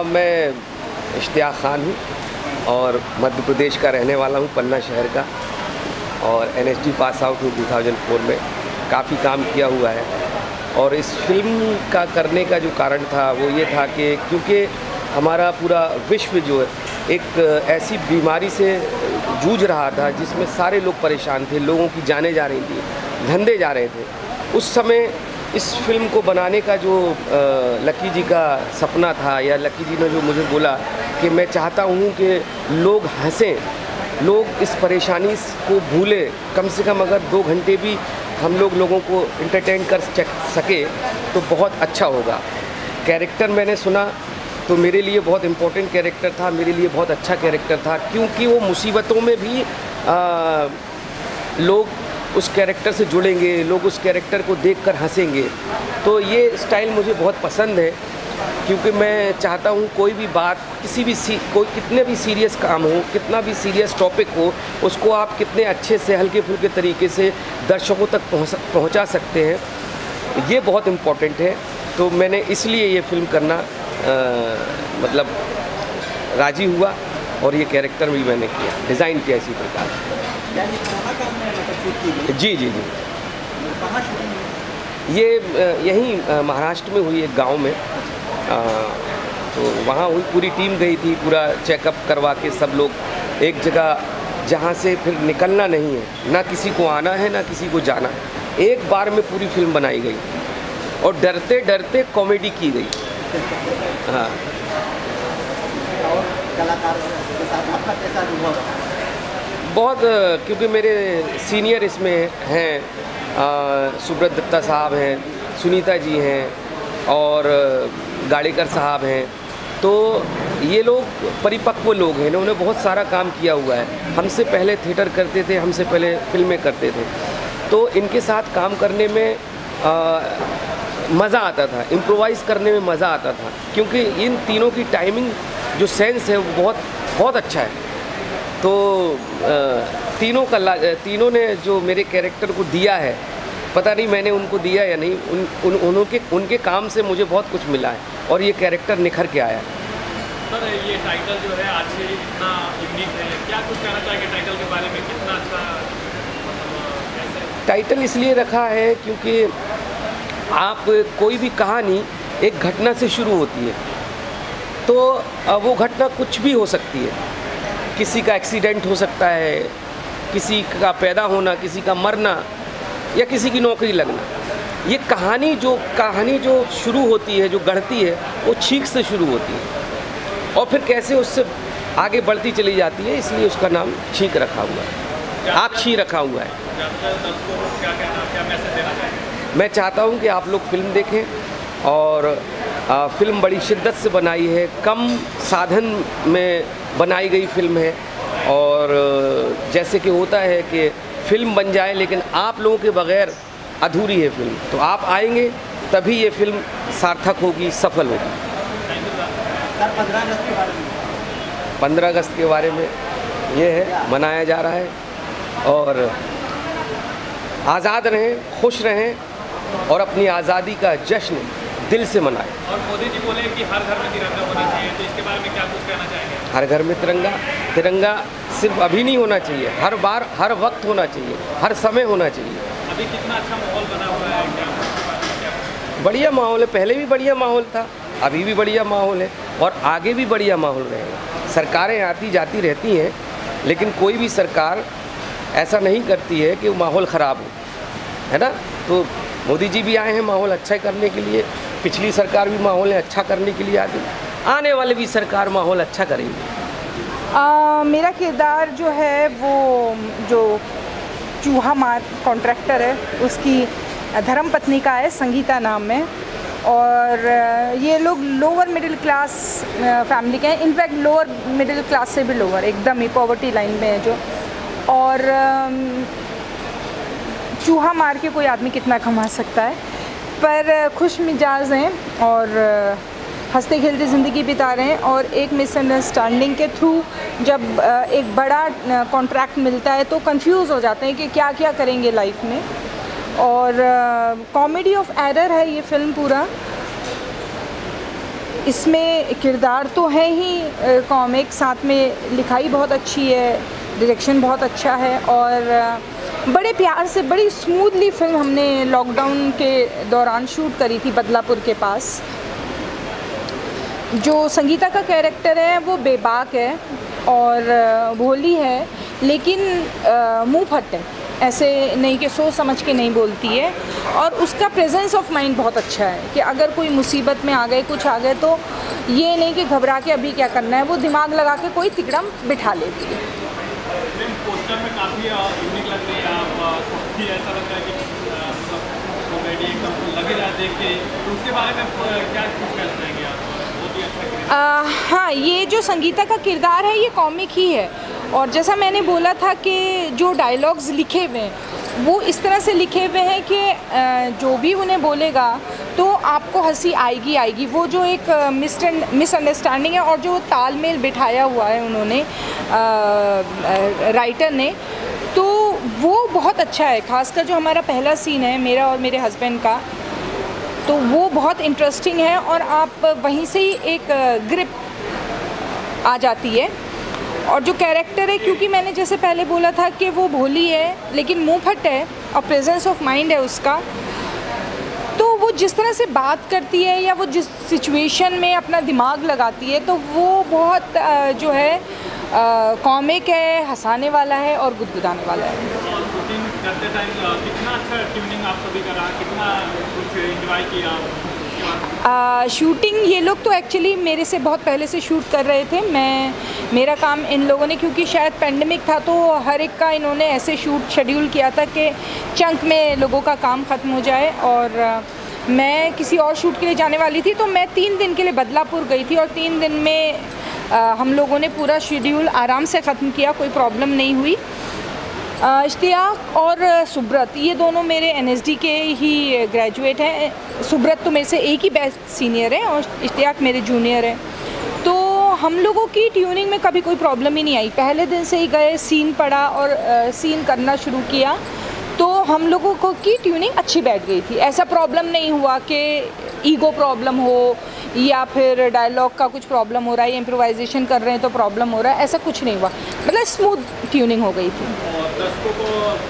मैं इश्तियाक ख़ान हूँ और मध्य प्रदेश का रहने वाला हूँ, पन्ना शहर का, और NSD पास आउट हूँ 2004 में। काफ़ी काम किया हुआ है और इस फिल्म का करने का जो कारण था वो ये था कि क्योंकि हमारा पूरा विश्व जो है एक ऐसी बीमारी से जूझ रहा था जिसमें सारे लोग परेशान थे, लोगों की जानें जा रही थी, धंधे जा रहे थे। उस समय इस फिल्म को बनाने का जो लकी जी का सपना था, या लकी जी ने जो मुझे बोला कि मैं चाहता हूँ कि लोग हंसें, लोग इस परेशानी को भूलें, कम से कम अगर 2 घंटे भी हम लोगों को एंटरटेन कर सके तो बहुत अच्छा होगा। कैरेक्टर मैंने सुना तो मेरे लिए बहुत इम्पोर्टेंट कैरेक्टर था, मेरे लिए बहुत अच्छा कैरेक्टर था, क्योंकि वो मुसीबतों में भी लोग उस कैरेक्टर से जुड़ेंगे, लोग उस कैरेक्टर को देखकर हंसेंगे। तो ये स्टाइल मुझे बहुत पसंद है, क्योंकि मैं चाहता हूँ कोई भी बात, कोई कितने भी सीरियस काम हो, कितना भी सीरियस टॉपिक हो, उसको आप कितने अच्छे से हल्के फुल्के तरीके से दर्शकों तक पहुँचा सकते हैं, ये बहुत इम्पोर्टेंट है। तो मैंने इसलिए ये फिल्म करना मतलब राज़ी हुआ और ये कैरेक्टर भी मैंने किया, डिज़ाइन किया इसी प्रकार। जी जी जी, ये यहीं महाराष्ट्र में हुई, एक गांव में। तो वहाँ हुई, पूरी टीम गई थी, पूरा चेकअप करवा के सब लोग एक जगह, जहाँ से फिर निकलना नहीं है, ना किसी को आना है ना किसी को जाना, एक बार में पूरी फिल्म बनाई गई और डरते डरते कॉमेडी की गई। हाँ, और कलाकार के साथ आपका कैसा अनुभव? बहुत, क्योंकि मेरे सीनियर इसमें हैं, सुब्रत दत्ता साहब हैं, सुनीता जी हैं और गाड़ेकर साहब हैं। तो ये लोग परिपक्व लोग हैं, इन्होंने बहुत सारा काम किया हुआ है, हमसे पहले थिएटर करते थे, हमसे पहले फिल्में करते थे। तो इनके साथ काम करने में मज़ा आता था, इम्प्रोवाइज़ करने में मज़ा आता था, क्योंकि इन तीनों की टाइमिंग जो सेंस है वो बहुत अच्छा है। तो तीनों ने जो मेरे कैरेक्टर को दिया है, पता नहीं मैंने उनको दिया या नहीं, उनके काम से मुझे बहुत कुछ मिला है और ये कैरेक्टर निखर के आया। सर, ये टाइटल जो है आज से इतना यूनिक है, क्या कुछ कहना चाहिए टाइटल के बारे में? कितना अच्छा टाइटल इसलिए रखा है क्योंकि आप कोई भी कहानी एक घटना से शुरू होती है, तो वो घटना कुछ भी हो सकती है। किसी का एक्सीडेंट हो सकता है, किसी का पैदा होना, किसी का मरना, या किसी की नौकरी लगना। ये कहानी जो शुरू होती है, जो गढ़ती है, वो छींक से शुरू होती है और फिर कैसे उससे आगे बढ़ती चली जाती है, इसलिए उसका नाम छींक रखा हुआ है, आँखी रखा हुआ है। मैं चाहता हूं कि आप लोग फिल्म देखें और फिल्म बड़ी शिद्दत से बनाई है, कम साधन में बनाई गई फिल्म है, और जैसे कि होता है कि फिल्म बन जाए लेकिन आप लोगों के बगैर अधूरी है फिल्म, तो आप आएंगे तभी ये फिल्म सार्थक होगी, सफल होगी। 15 अगस्त के बारे में ये है, मनाया जा रहा है, और आज़ाद रहें, खुश रहें और अपनी आज़ादी का जश्न दिल से मनाएं। और मोदी जी बोले कि हर घर में तिरंगा होना चाहिए, तो इसके बारे में क्या कुछ कहना चाहेंगे? हर घर में तिरंगा सिर्फ अभी नहीं होना चाहिए, हर बार, हर वक्त होना चाहिए, हर समय होना चाहिए। अभी कितना अच्छा माहौल बना हुआ है, क्या बढ़िया माहौल है, पहले भी बढ़िया माहौल था, अभी भी बढ़िया माहौल है और आगे भी बढ़िया माहौल रहेगा। सरकारें आती जाती रहती हैं, लेकिन कोई भी सरकार ऐसा नहीं करती है कि वो माहौल ख़राब हो, है ना। तो मोदी जी भी आए हैं माहौल अच्छा करने के लिए, पिछली सरकार भी माहौल अच्छा करने के लिए आने वाले भी सरकार माहौल अच्छा करेंगे। मेरा किरदार जो है वो जो चूहा मार कॉन्ट्रैक्टर है, उसकी धर्मपत्नी का है, संगीता नाम है, और ये लोग लोअर मिडिल क्लास फैमिली के हैं, इनफैक्ट लोअर मिडिल क्लास से भी लोअर, एकदम ही पॉवर्टी लाइन में है जो। और चूहा मार के कोई आदमी कितना कमा सकता है, पर खुश मिजाज हैं और हंसते खेलते ज़िंदगी बिता रहे हैं। और एक मिसअंडरस्टैंडिंग के थ्रू जब एक बड़ा कॉन्ट्रैक्ट मिलता है तो कंफ्यूज हो जाते हैं कि क्या क्या करेंगे लाइफ में। और कॉमेडी ऑफ एरर है ये फिल्म पूरा। इसमें किरदार तो है ही कॉमिक, साथ में लिखाई बहुत अच्छी है, डायरेक्शन बहुत अच्छा है और बड़े प्यार से बड़ी स्मूथली फिल्म हमने लॉकडाउन के दौरान शूट करी थी बदलापुर के पास। जो संगीता का कैरेक्टर है वो बेबाक है और भोली है, लेकिन मुंह फट है, ऐसे नहीं कि सोच समझ के नहीं बोलती है। और उसका प्रेजेंस ऑफ माइंड बहुत अच्छा है कि अगर कोई मुसीबत में आ गए, कुछ आ गए, तो ये नहीं कि घबरा के अभी क्या करना है, वो दिमाग लगा के कोई तिकड़म बिठा लेती है। पोस्टर में काफ़ी यूनिक लग रही है आप, सबकी ऐसा लगता है कि कॉमेडी एकदम लगे रहा देख के, तो उसके बारे में क्या कुछ कहना चाहेंगे आप? बहुत ही अच्छा। हाँ, ये जो संगीता का किरदार है ये कॉमिक ही है और जैसा मैंने बोला था कि जो डायलॉग्स लिखे हुए हैं वो इस तरह से लिखे हुए हैं कि जो भी उन्हें बोलेगा तो आपको हंसी आएगी। वो जो एक मिसअंडरस्टैंडिंग है और जो तालमेल बिठाया हुआ है उन्होंने राइटर ने, तो वो बहुत अच्छा है। खासकर जो हमारा पहला सीन है मेरा और मेरे हस्बैंड का, तो वो बहुत इंटरेस्टिंग है और आप वहीं से ही एक ग्रिप आ जाती है। और जो कैरेक्टर है, क्योंकि मैंने जैसे पहले बोला था कि वो भोली है लेकिन मुंह फट है और प्रेजेंस ऑफ माइंड है उसका, तो वो जिस तरह से बात करती है या वो जिस सिचुएशन में अपना दिमाग लगाती है, तो वो बहुत जो है कॉमिक है, हंसाने वाला है और गुदगुदाने वाला है। शूटिंग करते टाइम कितना अच्छा ट्यूनिंग आप सभी का रहा, कितना कुछ एंजॉय किया? शूटिंग ये लोग तो एक्चुअली मेरे से बहुत पहले से शूट कर रहे थे। मेरा काम इन लोगों ने, क्योंकि शायद पेंडेमिक था तो हर एक का इन्होंने ऐसे शूट शेड्यूल किया था कि चंक में लोगों का काम ख़त्म हो जाए। और मैं किसी और शूट के लिए जाने वाली थी, तो मैं 3 दिन के लिए बदलापुर गई थी और 3 दिन में हम लोगों ने पूरा शेड्यूल आराम से ख़त्म किया, कोई प्रॉब्लम नहीं हुई। इश्तियाक और सुब्रत, ये दोनों मेरे NSD के ही ग्रेजुएट हैं। सुब्रत तो मेरे से एक ही बैच सीनियर है और इश्तियाक मेरे जूनियर है। तो हम लोगों की ट्यूनिंग में कभी कोई प्रॉब्लम ही नहीं आई। पहले दिन से ही गए, सीन पढ़ा और सीन करना शुरू किया, तो हम लोगों को की ट्यूनिंग अच्छी बैठ गई थी। ऐसा प्रॉब्लम नहीं हुआ कि ईगो प्रॉब्लम हो या फिर डायलॉग का कुछ प्रॉब्लम हो रहा है या इम्प्रोवाइजेशन कर रहे हैं तो प्रॉब्लम हो रहा है, ऐसा कुछ नहीं हुआ। मतलब स्मूथ ट्यूनिंग हो गई थी। और दर्शकों को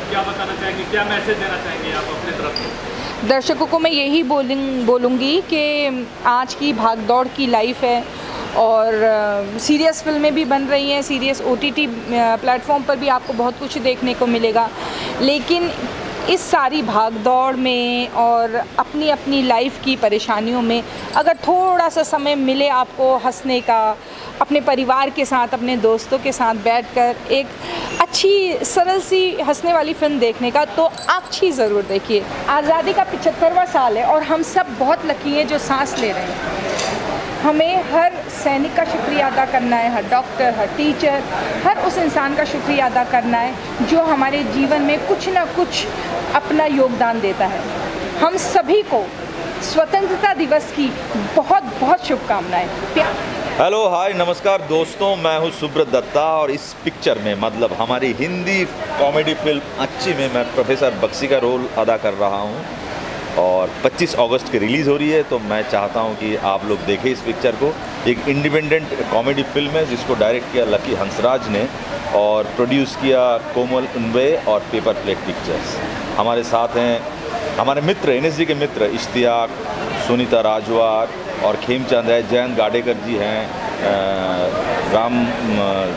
क्या बताना चाहेंगे, क्या मैसेज देना चाहेंगे आप अपने तरफ से? दर्शकों को मैं यही बोलूँगी कि आज की भाग दौड़ की लाइफ है और सीरियस फिल्में भी बन रही हैं, सीरियस OTT प्लेटफॉर्म पर भी आपको बहुत कुछ देखने को मिलेगा, लेकिन इस सारी भाग दौड़ में और अपनी अपनी लाइफ की परेशानियों में अगर थोड़ा सा समय मिले आपको हंसने का, अपने परिवार के साथ, अपने दोस्तों के साथ बैठकर एक अच्छी सरल सी हंसने वाली फिल्म देखने का, तो अच्छी ज़रूर देखिए। आज़ादी का 75वां साल है और हम सब बहुत लकी हैं जो सांस ले रहे हैं। हमें हर सैनिक का शुक्रिया अदा करना है, हर डॉक्टर, हर टीचर, हर उस इंसान का शुक्रिया अदा करना है जो हमारे जीवन में कुछ ना कुछ अपना योगदान देता है। हम सभी को स्वतंत्रता दिवस की बहुत बहुत शुभकामनाएं। हेलो, हाय, नमस्कार दोस्तों, मैं हूं सुब्रत दत्ता और इस पिक्चर में, मतलब हमारी हिंदी कॉमेडी फिल्म अच्छी में मैं प्रोफेसर बख्शी का रोल अदा कर रहा हूं और 25 अगस्त की रिलीज़ हो रही है। तो मैं चाहता हूं कि आप लोग देखें इस पिक्चर को। एक इंडिपेंडेंट कॉमेडी फिल्म है जिसको डायरेक्ट किया लकी हंसराज ने और प्रोड्यूस किया कोमल उन्वे और पेपर प्लेट पिक्चर्स। हमारे साथ हैं हमारे मित्र, NSD के मित्र इश्तियाक, सुनीता राजवार और खेमचंद है, जयंत गाडेकर जी हैं, राम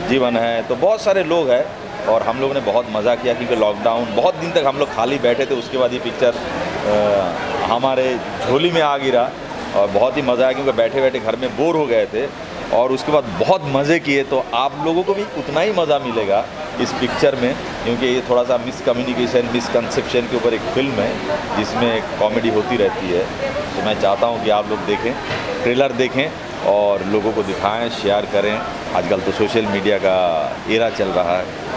जीवन है, तो बहुत सारे लोग हैं और हम लोगों ने बहुत मज़ा किया क्योंकि लॉकडाउन बहुत दिन तक हम लोग खाली बैठे थे। उसके बाद ये पिक्चर हमारे झोली में आ गिरा और बहुत ही मज़ा आया क्योंकि बैठे बैठे घर में बोर हो गए थे और उसके बाद बहुत मज़े किए। तो आप लोगों को भी उतना ही मज़ा मिलेगा इस पिक्चर में क्योंकि ये थोड़ा सा मिसकम्युनिकेशन, मिसकंसेप्शन के ऊपर एक फ़िल्म है जिसमें कॉमेडी होती रहती है। तो मैं चाहता हूँ कि आप लोग देखें, ट्रेलर देखें और लोगों को दिखाएं, शेयर करें। आजकल तो सोशल मीडिया का एरा चल रहा है।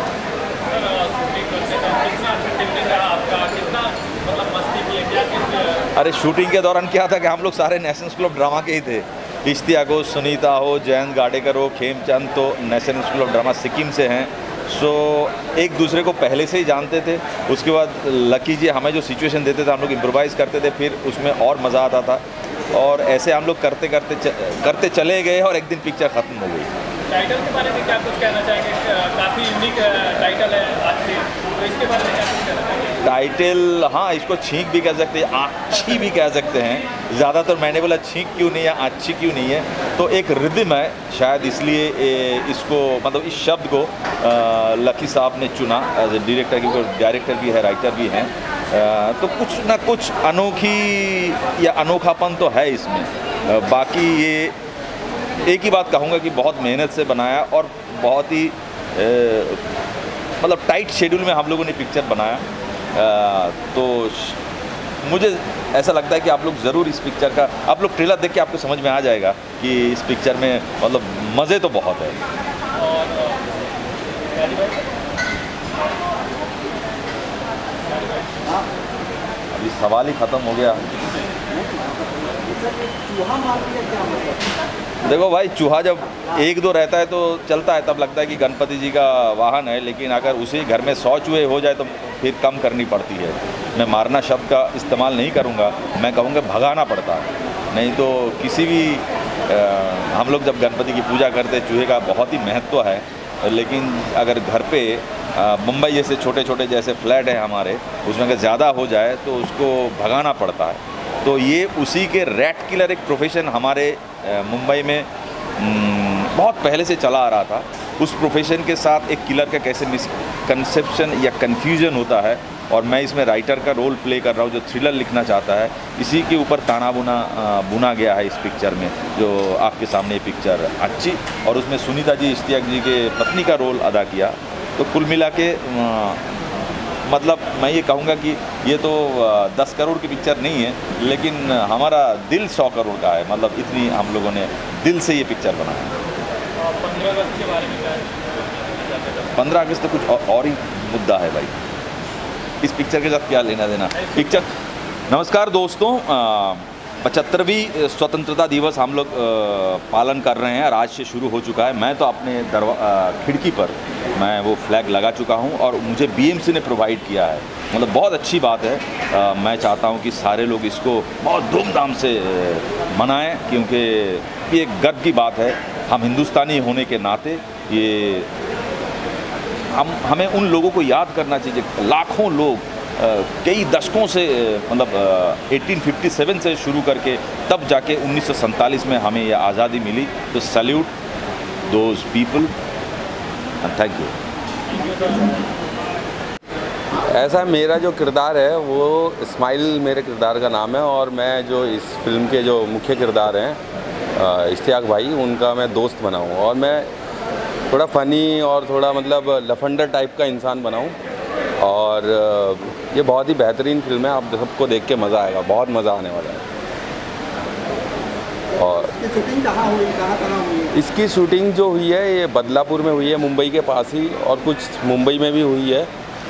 अरे शूटिंग के दौरान क्या था कि हम लोग सारे नेशनल स्कूल ऑफ ड्रामा के ही थे। इश्तियाक हो, सुनीता हो, जयंत गाडेकर हो, खेमचंद तो national school of drama Sikkim से हैं। सो एक दूसरे को पहले से ही जानते थे। उसके बाद लकी जी हमें जो सिचुएशन देते थे हम लोग इम्प्रोवाइज़ करते थे, फिर उसमें और मज़ा आता था। और ऐसे हम लोग करते चले गए और एक दिन पिक्चर ख़त्म हो गई। टाइटल के बारे में क्या कुछ कहना चाहेंगे? काफ़ी यूनिक टाइटल है आज के, तो इसके बारे में क्या कुछ कहना चाहेंगे? टाइटल, हाँ, इसको छींक भी कह सकते हैं, आच्छी भी कह सकते हैं। ज़्यादातर मैंने बोला छींक क्यों नहीं है, आच्छी क्यों नहीं है, तो एक रिदम है शायद, इसलिए इसको मतलब इस शब्द को लकी साहब ने चुना एज ए डायरेक्टर, क्योंकि डायरेक्टर भी है, राइटर भी हैं, तो कुछ ना कुछ अनोखी या अनोखापन तो है इसमें। बाकी ये एक ही बात कहूँगा कि बहुत मेहनत से बनाया और बहुत ही मतलब टाइट शेड्यूल में हम लोगों ने पिक्चर बनाया। तो मुझे ऐसा लगता है कि आप लोग ज़रूर इस पिक्चर का, आप लोग ट्रेलर देख के आपको समझ में आ जाएगा कि इस पिक्चर में मतलब मज़े तो बहुत है। अभी सवाल ही ख़त्म हो गया। चूहा मार दिया क्या मतलब? देखो भाई, चूहा जब एक दो रहता है तो चलता है, तब लगता है कि गणपति जी का वाहन है, लेकिन अगर उसी घर में 100 चूहे हो जाए तो फिर कम करनी पड़ती है। मैं मारना शब्द का इस्तेमाल नहीं करूँगा, मैं कहूँगा भगाना पड़ता है। नहीं तो किसी भी हम लोग जब गणपति की पूजा करते हैं, चूहे का बहुत ही महत्व है, लेकिन अगर घर पे मुंबई जैसे छोटे छोटे जैसे फ्लैट हैं हमारे, उसमें अगर ज़्यादा हो जाए तो उसको भगाना पड़ता है। तो ये उसी के रैट किलर एक प्रोफेशन हमारे मुंबई में बहुत पहले से चला आ रहा था। उस प्रोफेशन के साथ एक किलर का कैसे मिसकंसेप्शन या कन्फ्यूजन होता है, और मैं इसमें राइटर का रोल प्ले कर रहा हूँ जो थ्रिलर लिखना चाहता है। इसी के ऊपर ताना बुना गया है इस पिक्चर में, जो आपके सामने पिक्चर अच्छी, और उसमें सुनीता जी इश्तियाक जी के पत्नी का रोल अदा किया। तो कुल मिला के मतलब मैं ये कहूँगा कि ये तो 10 करोड़ की पिक्चर नहीं है, लेकिन हमारा दिल 100 करोड़ का है। मतलब इतनी हम लोगों ने दिल से ये पिक्चर बनाया। 15 अगस्त के बारे में क्या? 15 अगस्त तो कुछ और ही मुद्दा है भाई, इस पिक्चर के साथ क्या लेना देना पिक्चर। नमस्कार दोस्तों, 75वीं स्वतंत्रता दिवस हम लोग पालन कर रहे हैं और आज से शुरू हो चुका है। मैं तो अपने खिड़की पर मैं वो फ्लैग लगा चुका हूं और मुझे बीएमसी ने प्रोवाइड किया है। मतलब बहुत अच्छी बात है। मैं चाहता हूं कि सारे लोग इसको बहुत धूमधाम से मनाएं, क्योंकि ये एक गर्व की बात है। हम हिंदुस्तानी होने के नाते ये हमें उन लोगों को याद करना चाहिए, लाखों लोग कई दशकों से मतलब 1857 से शुरू करके तब जाके 1947 में हमें यह आज़ादी मिली। तो salute those people, thank you. ऐसा मेरा जो किरदार है वो इस्माइल मेरे किरदार का नाम है, और मैं जो इस फिल्म के जो मुख्य किरदार हैं इश्तियाक भाई, उनका मैं दोस्त बना हूँ। और मैं थोड़ा फ़नी और थोड़ा मतलब लफंडर टाइप का इंसान बनाऊँ। और ये बहुत ही बेहतरीन फिल्म है, आप सबको देख के मज़ा आएगा, बहुत मज़ा आने वाला है। और इसकी शूटिंग कहाँ हुई, कहाँ हुई है? इसकी शूटिंग जो हुई है ये बदलापुर में हुई है, मुंबई के पास ही, और कुछ मुंबई में भी हुई है,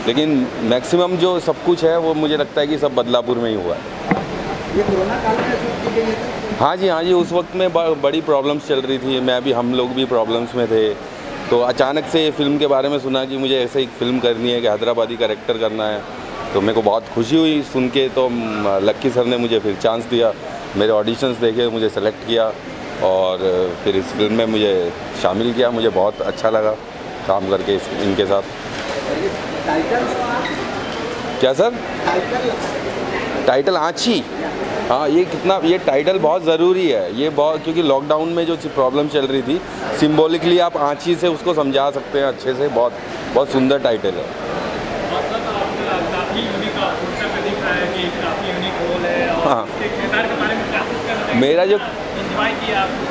लेकिन मैक्सिमम जो सब कुछ है वो मुझे लगता है कि सब बदलापुर में ही हुआ है। ये कोरोना काल में शूट की गई है? हाँ जी, उस वक्त में बड़ी प्रॉब्लम्स चल रही थी, मैं भी, हम लोग भी प्रॉब्लम्स में थे। तो अचानक से फिल्म के बारे में सुना कि मुझे ऐसे एक फ़िल्म करनी है कि हैदराबादी कैरेक्टर करना है, तो मेरे को बहुत खुशी हुई सुन के। तो लक्की सर ने मुझे फिर चांस दिया, मेरे ऑडिशंस देखे, मुझे सेलेक्ट किया और फिर इस फिल्म में मुझे शामिल किया। मुझे बहुत अच्छा लगा काम करके इनके साथ। टाइटल क्या सर? टाइटल आँची, हाँ, ये टाइटल बहुत ज़रूरी है। ये बहुत, क्योंकि लॉकडाउन में जो प्रॉब्लम चल रही थी, सिंबॉलिकली आप आँची से उसको समझा सकते हैं अच्छे से। बहुत सुंदर टाइटल है। हाँ, मेरा जो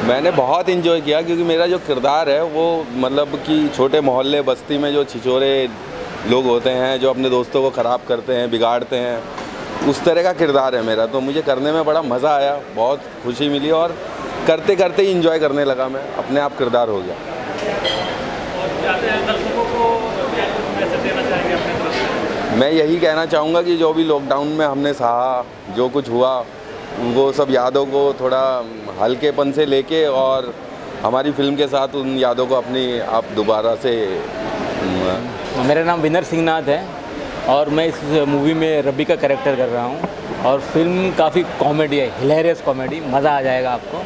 मैंने बहुत इन्जॉय किया, क्योंकि मेरा जो किरदार है वो मतलब कि छोटे मोहल्ले बस्ती में जो छिछोरे लोग होते हैं, जो अपने दोस्तों को ख़राब करते हैं, बिगाड़ते हैं, उस तरह का किरदार है मेरा। तो मुझे करने में बड़ा मज़ा आया, बहुत खुशी मिली, और करते करते ही इंजॉय करने लगा मैं, अपने आप किरदार हो गया। मैं यही कहना चाहूँगा कि जो भी लॉकडाउन में हमने सहा, जो कुछ हुआ, वो सब यादों को थोड़ा हल्केपन से लेके और हमारी फिल्म के साथ उन यादों को अपनी आप दोबारा से। मेरा नाम विनर सिंह नाथ है और मैं इस मूवी में रबी का कैरेक्टर कर रहा हूँ। और फिल्म काफ़ी कॉमेडी है, हिलेरियस कॉमेडी, मज़ा आ जाएगा आपको।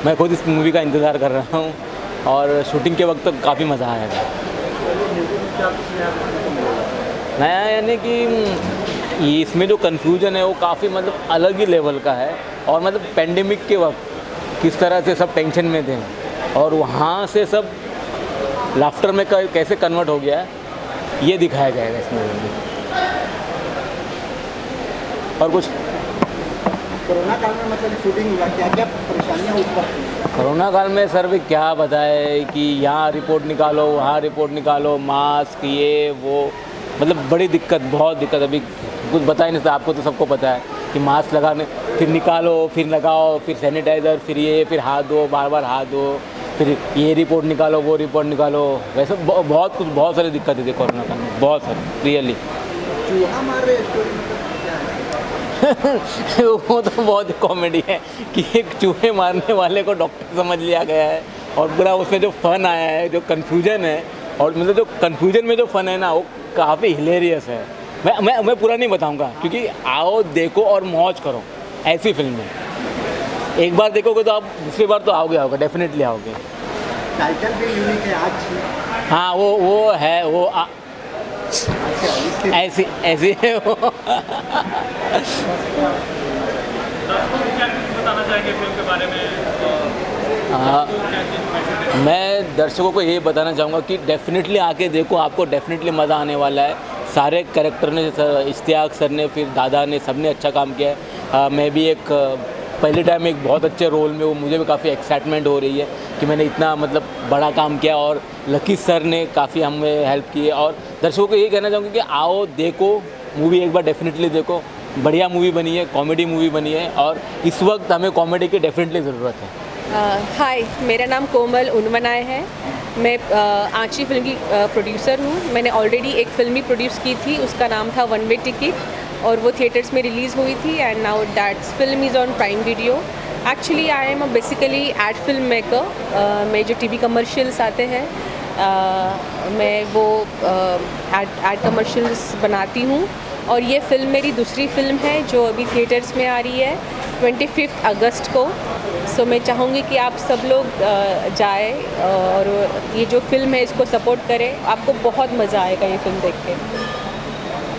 मैं खुद इस मूवी का इंतज़ार कर रहा हूँ और शूटिंग के वक्त तो काफ़ी मज़ा आएगा। नया यानी कि इसमें जो कन्फ्यूजन है वो काफ़ी मतलब अलग ही लेवल का है, और मतलब पेंडेमिक के वक्त किस तरह से सब टेंशन में थे और वहाँ से सब लाफ्टर में कैसे कन्वर्ट हो गया है, ये दिखाया जाएगा इस मूवी में। और कुछ कोरोना काल में मतलब शूटिंग हुआ, क्या क्या परेशानियाँ उस वक्त? कोरोना काल में सर भी क्या बताए कि यहाँ रिपोर्ट निकालो, वहाँ रिपोर्ट निकालो, मास्क ये वो, मतलब बड़ी दिक्कत, बहुत दिक्कत। अभी कुछ बता ही नहीं सकता, आपको तो सबको पता है कि मास्क लगाने, फिर निकालो, फिर लगाओ, फिर सैनिटाइज़र, फिर ये, फिर हाथ धो, बार बार हाथ धो, फिर ये रिपोर्ट निकालो, वो रिपोर्ट निकालो। वैसे बहुत कुछ, बहुत सारी दिक्कतें थी कोरोना काल में, बहुत सारी, रियली। चूहा मार रहे स्टोरी मतलब क्या है? वो तो बहुत कॉमेडी है कि एक चूहे मारने वाले को डॉक्टर समझ लिया गया है, और पूरा उसमें जो फ़न आया है, जो कन्फ्यूजन है, और मतलब जो कन्फ्यूजन में जो फ़न है ना, वो काफ़ी हिलेरियस है। मैं पूरा नहीं बताऊंगा, क्योंकि आओ देखो और मौज करो, ऐसी फिल्म है। एक बार देखोगे तो आप दूसरी बार तो आओगे, डेफिनेटली आओगे। टाइटल भी यूनिक है आज। हाँ, वो है, वो ऐसी है वो। बताना चाहेंगे फिल्म के बारे में? मैं दर्शकों को ये बताना चाहूँगा कि डेफिनेटली आके देखो, आपको डेफिनेटली मज़ा आने वाला है। सारे कैरेक्टर ने, इश्तियाक सर ने, फिर दादा ने, सब ने अच्छा काम किया है। मैं भी एक पहले टाइम एक बहुत अच्छे रोल में हूँ, मुझे भी काफ़ी एक्साइटमेंट हो रही है कि मैंने इतना मतलब बड़ा काम किया, और लकी सर ने काफ़ी हमें हेल्प की है। और दर्शकों को ये कहना चाहूँगी कि आओ देखो मूवी, एक बार डेफिनेटली देखो, बढ़िया मूवी बनी है, कॉमेडी मूवी बनी है, और इस वक्त हमें कॉमेडी की डेफिनेटली ज़रूरत है। हाय, मेरा नाम कोमल उनवनाय है। मैं आंची फिल्म की प्रोड्यूसर हूँ। मैंने ऑलरेडी एक फिल्म भी प्रोड्यूस की थी, उसका नाम था वन वे टिकट, और वो थिएटर्स में रिलीज़ हुई थी, and now that's film is on prime video. Actually I am basically ad film maker. मैं जो टीवी कमर्शियल्स आते हैं, मैं वो एड कमर्शियल्स बनाती हूँ, और ये फिल्म मेरी दूसरी फिल्म है जो अभी थिएटर्स में आ रही है 25 अगस्त को। सो मैं चाहूँगी कि आप सब लोग जाए और ये जो फिल्म है इसको सपोर्ट करें, आपको बहुत मज़ा आएगा ये फिल्म देख के।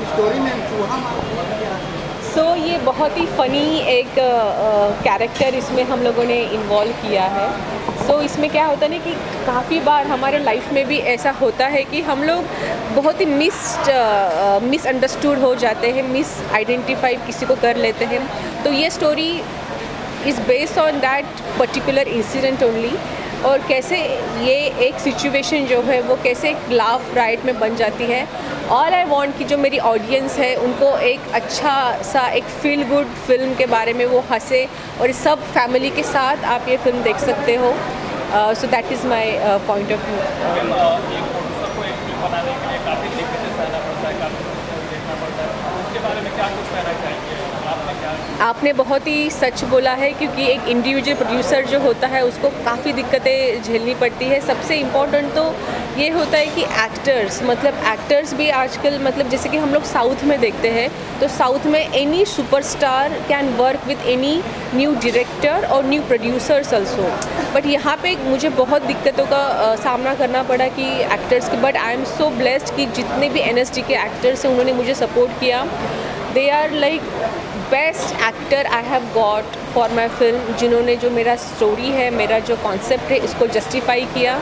स्टोरी में चूहा मार ये बहुत ही फ़नी एक कैरेक्टर इसमें हम लोगों ने इन्वॉल्व किया है। इसमें क्या होता है ना कि काफ़ी बार हमारे लाइफ में भी ऐसा होता है कि हम लोग बहुत ही मिसअंडरस्टूड हो जाते हैं, मिस आइडेंटिफाई किसी को कर लेते हैं। तो ये story is based on that particular incident only, और कैसे ये एक सिचुएशन जो है वो कैसे एक लाफ राइट में बन जाती है। ऑल आई वांट कि जो मेरी ऑडियंस है उनको एक अच्छा सा एक फील गुड फिल्म के बारे में वो हंसे, और सब फैमिली के साथ आप ये फिल्म देख सकते हो। So that is my point of view. आपने बहुत ही सच बोला है, क्योंकि एक इंडिविजुअल प्रोड्यूसर जो होता है उसको काफ़ी दिक्कतें झेलनी पड़ती है। सबसे इम्पोर्टेंट तो ये होता है कि एक्टर्स भी आजकल जैसे कि हम लोग साउथ में देखते हैं, तो साउथ में any superstar can work with any new director और न्यू प्रोड्यूसर्स ऑल्सो। बट यहाँ पे मुझे बहुत दिक्कतों का सामना करना पड़ा कि एक्टर्स के, but I am so blessed कि जितने भी NSD के एक्टर्स हैं उन्होंने मुझे सपोर्ट किया। They are like best actor I have got for my film, जिन्होंने जो मेरा स्टोरी है, मेरा जो कॉन्सेप्ट है, इसको जस्टिफाई किया,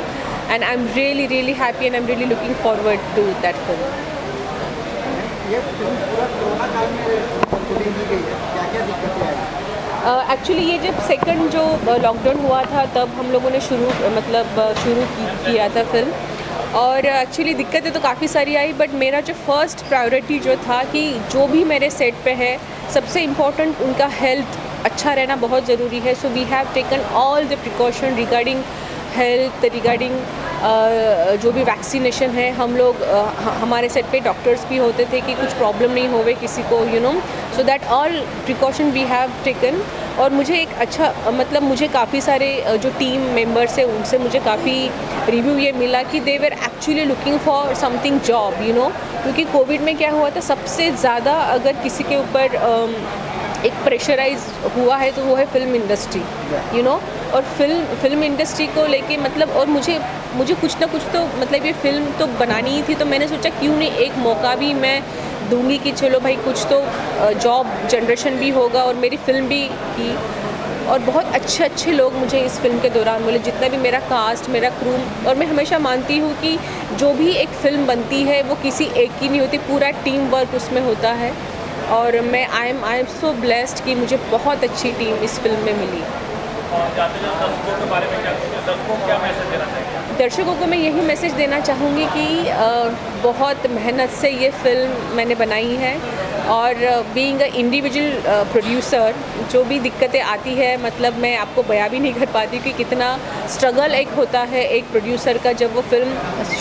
and I am really really happy and I am really looking forward to that film. ये फिल्म पूरा कोरोना काल में शूटिंग की गई है, क्या क्या दिक्कतें आई? एक्चुअली ये जब सेकंड जो लॉकडाउन हुआ था तब हम लोगों ने शुरू किया था फिल्म, और एक्चुअली दिक्कतें तो काफ़ी सारी आई, बट मेरा जो फर्स्ट प्रायोरिटी जो था कि जो भी मेरे सेट पे है सबसे इम्पोर्टेंट उनका हेल्थ अच्छा रहना बहुत ज़रूरी है। So we have taken all the precaution regarding health, regarding जो भी वैक्सीनेशन है। हम लोग हमारे सेट पे डॉक्टर्स भी होते थे कि कुछ प्रॉब्लम नहीं होवे किसी को, so that all precaution we have taken. और मुझे एक अच्छा मुझे काफ़ी सारे जो टीम मेंबर्स हैं उनसे मुझे काफ़ी रिव्यू ये मिला कि they were actually looking for something job, क्योंकि कोविड में क्या हुआ था, सबसे ज़्यादा अगर किसी के ऊपर एक प्रेशराइज हुआ है तो वो है फिल्म इंडस्ट्री, यू नो। और फिल्म इंडस्ट्री को लेके मतलब, और मुझे कुछ ना कुछ तो मतलब ये फिल्म तो बनानी ही थी, तो मैंने सोचा क्यों नहीं एक मौका भी मैं दूंगी कि चलो भाई कुछ तो जॉब जनरेशन भी होगा और मेरी फिल्म भी की। और बहुत अच्छे लोग मुझे इस फिल्म के दौरान मिले, जितना भी मेरा कास्ट, मेरा क्रू। और मैं हमेशा मानती हूँ कि जो भी एक फ़िल्म बनती है वो किसी एक की नहीं होती, पूरा टीम वर्क उसमें होता है। और मैं आई एम सो ब्लेस्ड कि मुझे बहुत अच्छी टीम इस फिल्म में मिली। और जाते-जाते दर्शकों के बारे में दर्शकों को क्या मैसेज देना चाहिए? दर्शकों को मैं यही मैसेज देना चाहूँगी कि बहुत मेहनत से ये फिल्म मैंने बनाई है, और बीइंग अ इंडिविजुअल प्रोड्यूसर जो भी दिक्कतें आती है, मतलब मैं आपको बयां भी नहीं कर पाती कि कितना स्ट्रगल एक होता है एक प्रोड्यूसर का, जब वो फिल्म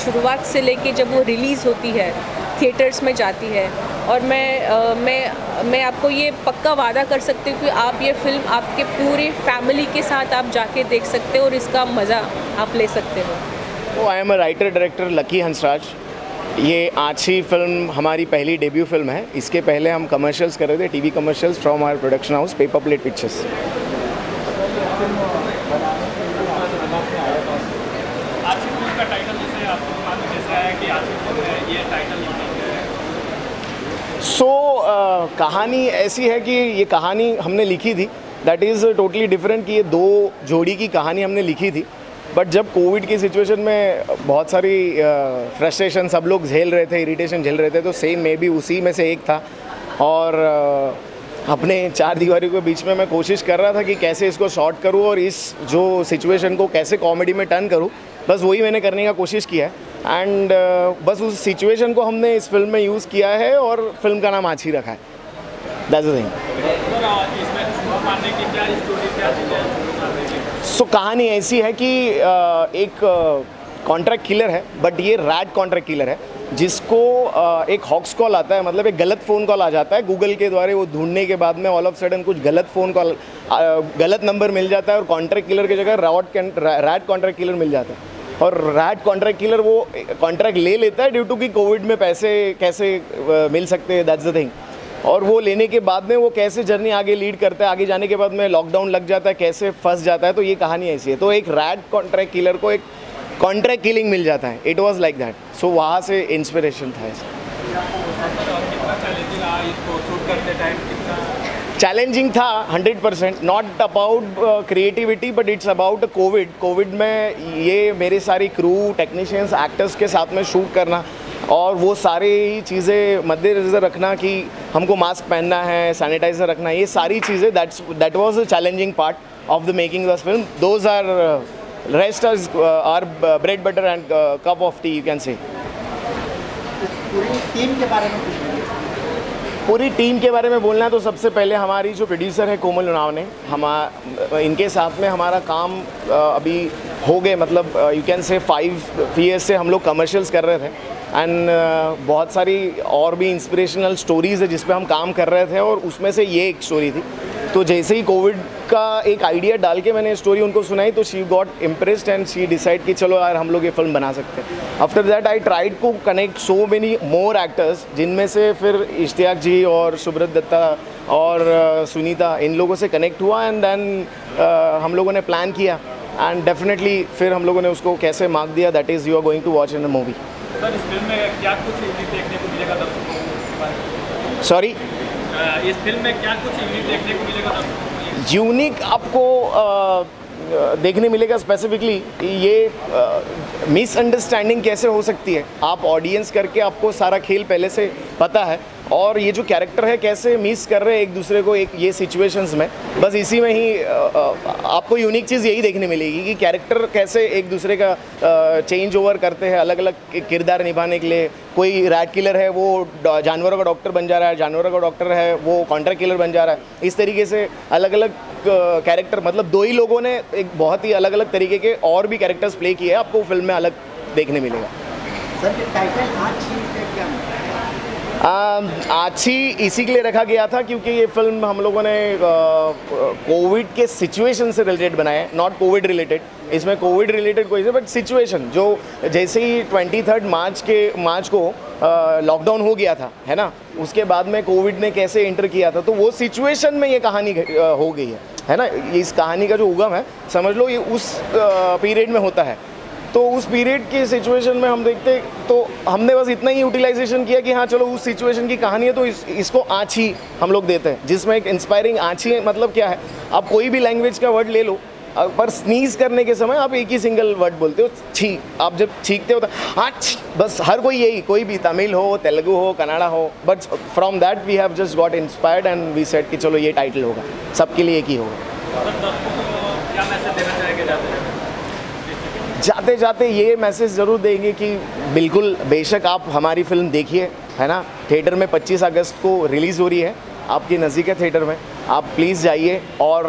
शुरुआत से लेके जब वो रिलीज़ होती है, थिएटर्स में जाती है। और मैं आपको ये पक्का वादा कर सकती हूँ कि आप ये फिल्म आपके पूरे फैमिली के साथ आप जाके देख सकते हो और इसका मज़ा आप ले सकते हो। तो I am a writer director lucky Hansraj. ये आछी फिल्म हमारी पहली डेब्यू फिल्म है। इसके पहले हम कमर्शियल्स कर रहे थे, TV commercials from our production house paper plate pictures. आछी फिल्म का टाइटल जैसे आपको मालूम कैसा है कि आछी फिल्म है, ये टाइटल कहानी ऐसी है कि ये कहानी हमने लिखी थी, दैट इज़ टोटली डिफरेंट, कि ये दो जोड़ी की कहानी हमने लिखी थी। बट जब कोविड की सिचुएशन में बहुत सारी फ्रस्ट्रेशन सब लोग झेल रहे थे, इरिटेशन झेल रहे थे, तो सेम मैं भी उसी में से एक था। और अपने चार दीवारी के बीच में मैं कोशिश कर रहा था कि कैसे इसको शॉर्ट करूं और इस जो सिचुएशन को कैसे कॉमेडी में टर्न करूं, बस वही मैंने करने का कोशिश किया है। एंड बस उस सिचुएशन को हमने इस फिल्म में यूज़ किया है और फिल्म का नाम आछी रखा है। That's the thing. सो कहानी ऐसी है कि एक कॉन्ट्रैक्ट किलर है, बट ये रैट कॉन्ट्रैक्ट किलर है, जिसको एक हॉक्स कॉल आता है, मतलब एक गलत फ़ोन कॉल आ जाता है गूगल के द्वारा। वो ढूंढने के बाद में ऑल ऑफ सडन कुछ गलत फ़ोन कॉल, गलत नंबर मिल जाता है और कॉन्ट्रैक्ट किलर की जगह रैट कॉन्ट्रैक्ट किलर मिल जाता है। और रैट कॉन्ट्रैक्ट किलर वो कॉन्ट्रैक्ट ले लेता है ड्यू टू कि कोविड में पैसे कैसे मिल सकते हैं, दैट्स द थिंग। और वो लेने के बाद में वो कैसे जर्नी आगे लीड करता है, आगे जाने के बाद में लॉकडाउन लग जाता है, कैसे फंस जाता है। तो ये कहानी ऐसी है। तो एक रैट कॉन्ट्रैक्ट किलर को एक कॉन्ट्रैक्ट किलिंग मिल जाता है। It was like that. So वहाँ से इंस्पिरेशन था इसका। चैलेंजिंग था 100%, not about creativity but it's about Covid में ये मेरे सारी क्रू, टेक्नीशियंस, एक्टर्स के साथ में शूट करना और वो सारी चीज़ें मद्देनज़र रखना कि हमको मास्क पहनना है, सैनिटाइज़र रखना, ये सारी चीज़ें that was a challenging part of the making this film. Those are rest are bread butter and cup of tea, you can say. पूरी टीम के बारे में पूरी टीम के बारे में बोलना है तो सबसे पहले हमारी जो प्रोड्यूसर है कोमल उनाव ने, इनके साथ में हमारा काम अभी हो गए, मतलब यू कैन से 5 years से हम लोग कमर्शियल्स कर रहे थे। एंड बहुत सारी और भी इंस्पिरेशनल स्टोरीज़ है जिस पे हम काम कर रहे थे और उसमें से ये एक स्टोरी थी। तो जैसे ही कोविड का एक आइडिया डाल के मैंने स्टोरी उनको सुनाई तो she got impressed and she decide कि चलो यार हम लोग ये फिल्म बना सकते हैं। After that I tried to connect so many more actors, जिनमें से फिर इश्तियाक जी और सुब्रत दत्ता और सुनीता, इन लोगों से कनेक्ट हुआ एंड देन हम लोगों ने प्लान किया एंड डेफिनेटली फिर हम लोगों ने उसको कैसे मार्क दिया, that is you are going to watch in the movie. Sir, इस फिल्म में क्या कुछ यूनिक देखने को मिलेगा दर्शकों को? सॉरी, इस फिल्म में क्या कुछ यूनिक देखने को मिलेगा दर्शकों को? यूनिक आपको देखने मिलेगा स्पेसिफिकली ये मिसअंडरस्टैंडिंग कैसे हो सकती है। आप ऑडियंस करके आपको सारा खेल पहले से पता है और ये जो कैरेक्टर है कैसे मिस कर रहे हैं एक दूसरे को एक ये सिचुएशंस में, बस इसी में ही आपको यूनिक चीज़ यही देखने मिलेगी कि कैरेक्टर कैसे एक दूसरे का चेंज ओवर करते हैं अलग अलग किरदार निभाने के लिए। कोई रैट किलर है वो जानवरों का डॉक्टर बन जा रहा है, जानवरों का डॉक्टर है वो कॉन्ट्रैक्ट किलर बन जा रहा है। इस तरीके से अलग अलग कैरेक्टर, मतलब दो ही लोगों ने एक बहुत ही अलग अलग तरीके के और भी कैरेक्टर्स प्ले किए हैं, आपको फिल्म में अलग देखने मिलेगा। सर, टाइटल आछी से क्या आछी इसी के लिए रखा गया था क्योंकि ये फिल्म हम लोगों ने कोविड के सिचुएशन से रिलेटेड बनाया है, नॉट कोविड रिलेटेड। इसमें कोविड रिलेटेड कोई नहीं, बट सिचुएशन जो जैसे ही 23 मार्च को लॉकडाउन हो गया था, है ना, उसके बाद में कोविड ने कैसे एंटर किया था, तो वो सिचुएशन में ये कहानी हो गई है ना। इस कहानी का जो उगम है, समझ लो ये उस पीरियड में होता है। तो उस पीरियड की सिचुएशन में हम देखते, तो हमने बस इतना ही यूटिलाइजेशन किया कि हाँ चलो उस सिचुएशन की कहानी है, तो इसको आँची हम लोग देते हैं, जिसमें एक इंस्पायरिंग आँची मतलब क्या है, आप कोई भी लैंग्वेज का वर्ड ले लो, पर स्नीज करने के समय आप एक ही सिंगल वर्ड बोलते हो, छी। आप जब छींकते हो तो आछ, बस हर कोई यही, कोई भी तमिल हो, तेलुगु हो, कन्नड़ा हो, but from that we have just got inspired and we said कि चलो ये टाइटल होगा, सबके लिए एक ही होगा। जाते जाते ये मैसेज ज़रूर देंगे कि बिल्कुल बेशक आप हमारी फिल्म देखिए, है ना। थिएटर में 25 अगस्त को रिलीज़ हो रही है, आपके नज़दीक है थिएटर में, आप प्लीज़ जाइए। और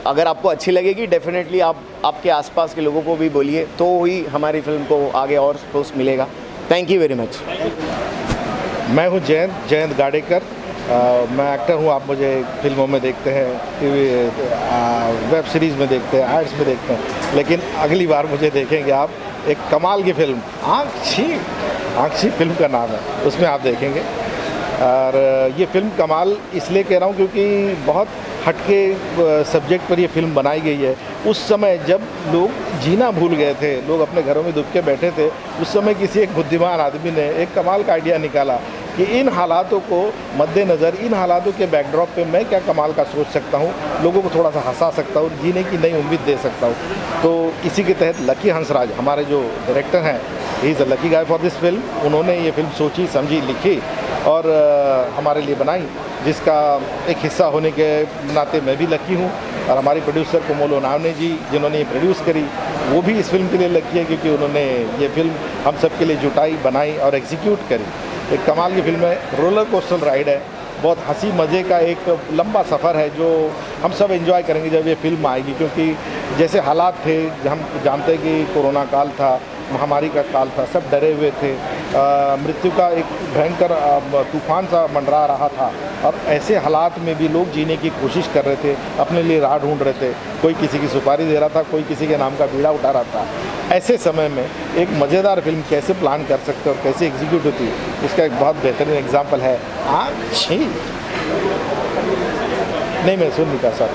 अगर आपको अच्छी लगेगी डेफिनेटली आप आपके आसपास के लोगों को भी बोलिए, तो ही हमारी फिल्म को आगे और पोस्ट मिलेगा। Thank you very much. मैं हूँ जयंत गाडेकर। मैं एक्टर हूँ। आप मुझे फिल्मों में देखते हैं, टीवी वेब सीरीज़ में देखते हैं, एड्स में देखते हैं, लेकिन अगली बार मुझे देखेंगे आप एक कमाल की फिल्म आँखी फिल्म का नाम है, उसमें आप देखेंगे। और ये फिल्म कमाल इसलिए कह रहा हूँ क्योंकि बहुत हटके सब्जेक्ट पर ये फिल्म बनाई गई है। उस समय जब लोग जीना भूल गए थे, लोग अपने घरों में दुबके बैठे थे, उस समय किसी एक बुद्धिमान आदमी ने एक कमाल का आइडिया निकाला कि इन हालातों को मद्देनज़र, इन हालातों के बैकड्रॉप पे मैं क्या कमाल का सोच सकता हूँ, लोगों को थोड़ा सा हंसा सकता हूँ, जीने की नई उम्मीद दे सकता हूँ। तो इसी के तहत लकी हंसराज हमारे जो डायरेक्टर हैं, he is a lucky guy for this film. उन्होंने ये फिल्म सोची समझी लिखी और हमारे लिए बनाई, जिसका एक हिस्सा होने के नाते मैं भी लकी हूँ। और हमारी प्रोड्यूसर कोमल लोनावने जी जिन्होंने ये प्रोड्यूस करी, वो भी इस फिल्म के लिए लकी है क्योंकि उन्होंने ये फिल्म हम सब के लिए जुटाई, बनाई और एग्जीक्यूट करी। एक कमाल की फिल्म है, रोलर कोस्टर राइड है, बहुत हंसी मज़े का एक लंबा सफ़र है जो हम सब एंजॉय करेंगे जब ये फिल्म आएगी। क्योंकि जैसे हालात थे, हम जानते हैं कि कोरोना काल था, महामारी का काल था, सब डरे हुए थे, मृत्यु का एक भयंकर तूफान सा मंडरा रहा था, और ऐसे हालात में भी लोग जीने की कोशिश कर रहे थे, अपने लिए राह ढूंढ रहे थे। कोई किसी की सुपारी दे रहा था, कोई किसी के नाम का बीड़ा उठा रहा था। ऐसे समय में एक मज़ेदार फिल्म कैसे प्लान कर सकते और कैसे एग्जीक्यूट होती है, उसका एक बहुत बेहतरीन एग्जाम्पल है आँखी। नहीं, मैं सुन नहीं कहा सर।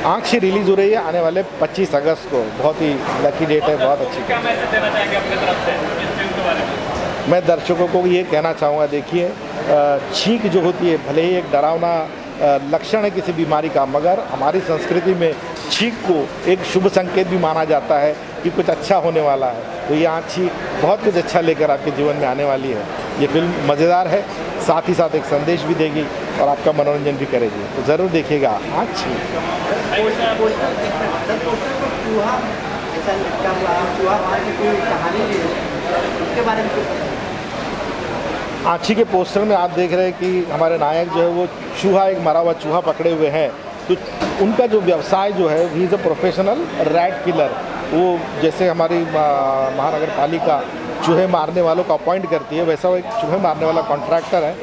आँखी रिलीज़ हो रही है आने वाले 25 अगस्त को। बहुत ही लकी डेट है, बहुत अच्छी। क्या मैसेज देना चाहेंगे अपने तरफ से इस फिल्म के बारे में? मैं दर्शकों को ये कहना चाहूँगा, देखिए छींक जो होती है भले ही एक डरावना लक्षण है किसी बीमारी का, मगर हमारी संस्कृति में छींक को एक शुभ संकेत भी माना जाता है कि कुछ अच्छा होने वाला है। तो ये आँखी बहुत कुछ अच्छा लेकर आपके जीवन में आने वाली है। ये फिल्म मज़ेदार है, साथ ही साथ एक संदेश भी देगी और आपका मनोरंजन भी करेगी, तो ज़रूर देखिएगा आँखी। आँखी के पोस्टर में आप देख रहे हैं कि हमारे नायक जो है वो चूहा, एक मरा हुआ चूहा पकड़े हुए हैं। तो उनका जो व्यवसाय जो है, he is a professional rat killer. वो जैसे हमारी महानगर पालिका चूहे मारने वालों को अपॉइंट करती है, वैसा वो एक चूहे मारने वाला कॉन्ट्रैक्टर है।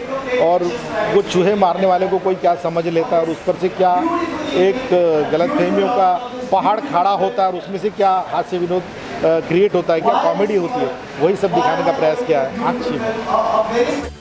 और वो चूहे मारने वाले को कोई क्या समझ लेता है और उस पर से क्या एक गलतफहमियों का पहाड़ खड़ा होता है और उसमें से क्या हास्य विनोद क्रिएट होता है, क्या कॉमेडी होती है, वही सब दिखाने का प्रयास किया है आँखी में।